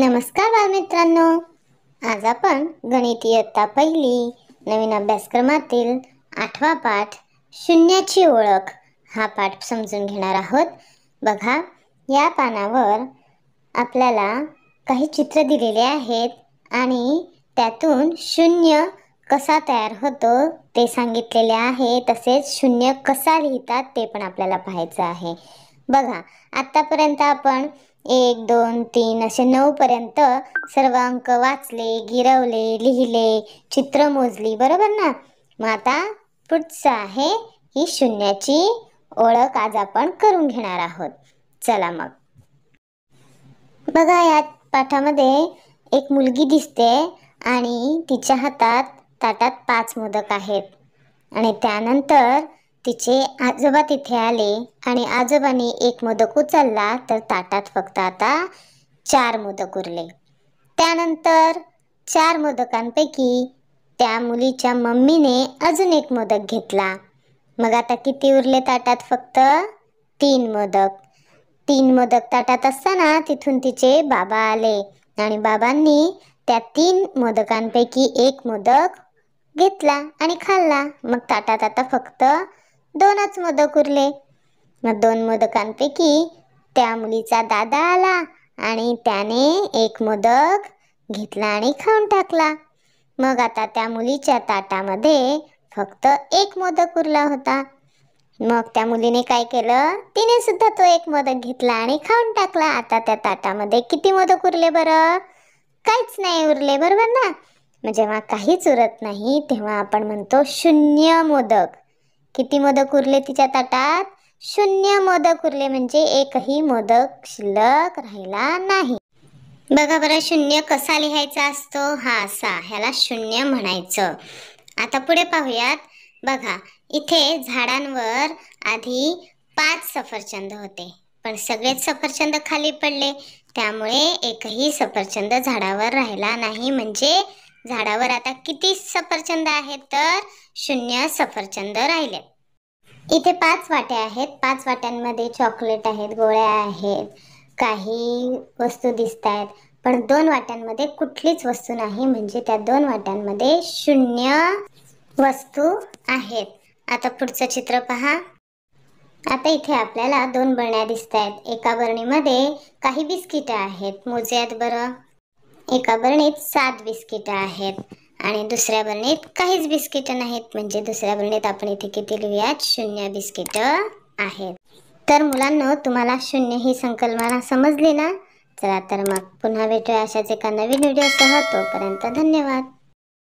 नमस्कार बालमित्रांनो, आज आपण गणित इयत्ता पहिली नवीन अभ्यासक्रमातील 8वा पाठ शून्याची ओळख हा पाठ समजून घेणार आहोत। बघा, या पानावर आपल्याला काही चित्र दिलेले आहेत आणि त्यातून शून्य कसा तयार होतो ते सांगितलेले आहे। तसेच शून्य कसा लिहितात ते पण आपल्याला पाहायचं आहे। बघा, आतापर्यंत आपण 1 2 3 असे 9 पर्यंत सर्व अंक वाचले, गिरवले, लिहिले, चित्र मोजली, बरोबर ना। मग आता पुढचं आहे ही शून्याची ओळख आज आपण करून घेणार आहोत। चला मग बघा, या पाठामध्ये एक मुलगी दिसते आणि तिच्या हातात ताटात 5 मोदक आहेत आणि त्यानंतर तिचे आजोबा तिथे आले आणि आजोबांनी एक मोदक उचलला तर ताटात फक्त आता 4 मोदक उरले। त्यानंतर 4 मोदकांपैकी त्या मुलीच्या मम्मीने अजून एक मोदक घेतला। मग आता किती उरले ताटात? फक्त 3 मोदक। 3 मोदक ताटात असताना तिथून तिचे बाबा आले आणि बाबांनी त्या 3 मोदकांपैकी एक मोदक घेतला आणि खाल्ला। मग ताटात आता फक्त 2च मोदक उरले। मग 2 मोदकांपैकी त्या मुलीचा दादा आला आणि त्याने एक मोदक घेतला आणि खाऊन टाकला। मग आता त्या मुलीच्या ताटामध्ये फक्त 1 मोदक उरला होता। मग त्या मुलीने काय केलं? तिने सुद्धा तो 1 मोदक घेतला आणि खाऊन टाकला। आता त्या ताटामध्ये किती मोदक उरले बरं? काहीच नाही उरले, बरोबर ना। मग जेव्हा काहीच उरत नाही तेव्हा आपण म्हणतो शून्य मोदक। किती मोदक उरले तिच्या ताटात? 0 मोदक उरले, म्हणजे एकही मोदक शिल्लक राहिला नाही। बघा बरं, शून्य कसा लिहायचा असतो? हा असा, ह्याला शून्य म्हणायचं। आता पुढे पाहूयात। बघा, इथे झाडांवर आधी 5 सफरचंद होते, पण सगळेच सफरचंद खाली पडले, त्यामुळे एकही सफरचंद झाडावर राहिला नाही। म्हणजे झाडावर आता किती सफरचंद आहेत? तर 0 सफरचंद राहिले। इथे 5 वाट्या आहेत। 5 वाट्यांमध्ये चॉकलेट आहेत, गोळ्या आहेत, काही वस्तू दिसतायत, पण 2 वाट्यांमध्ये कुठलीच वस्तू नाही, म्हणजे त्या 2 वाट्यांमध्ये 0 वस्तू आहेत। आता पुढचं चित्र पहा। आता इथे आपल्याला 2 बरण्या दिसतायत। एका बरणीमध्ये काही बिस्किट आहेत, मोजूयात बरं। एका बरणीत 7 बिस्किट आहेत आणि दुसऱ्या बरणीत काहीच बिस्किट नाहीत, म्हणजे दुसऱ्या बरणीत आपण इथे किती लिहूयात? 0 बिस्किट आहेत। तर मुलांनो, तुम्हाला शून्य ही संकल्पना समजली ना? चला तर मग पुन्हा भेटूया अशाच एका नवीन व्हिडिओसह। तोपर्यंत धन्यवाद।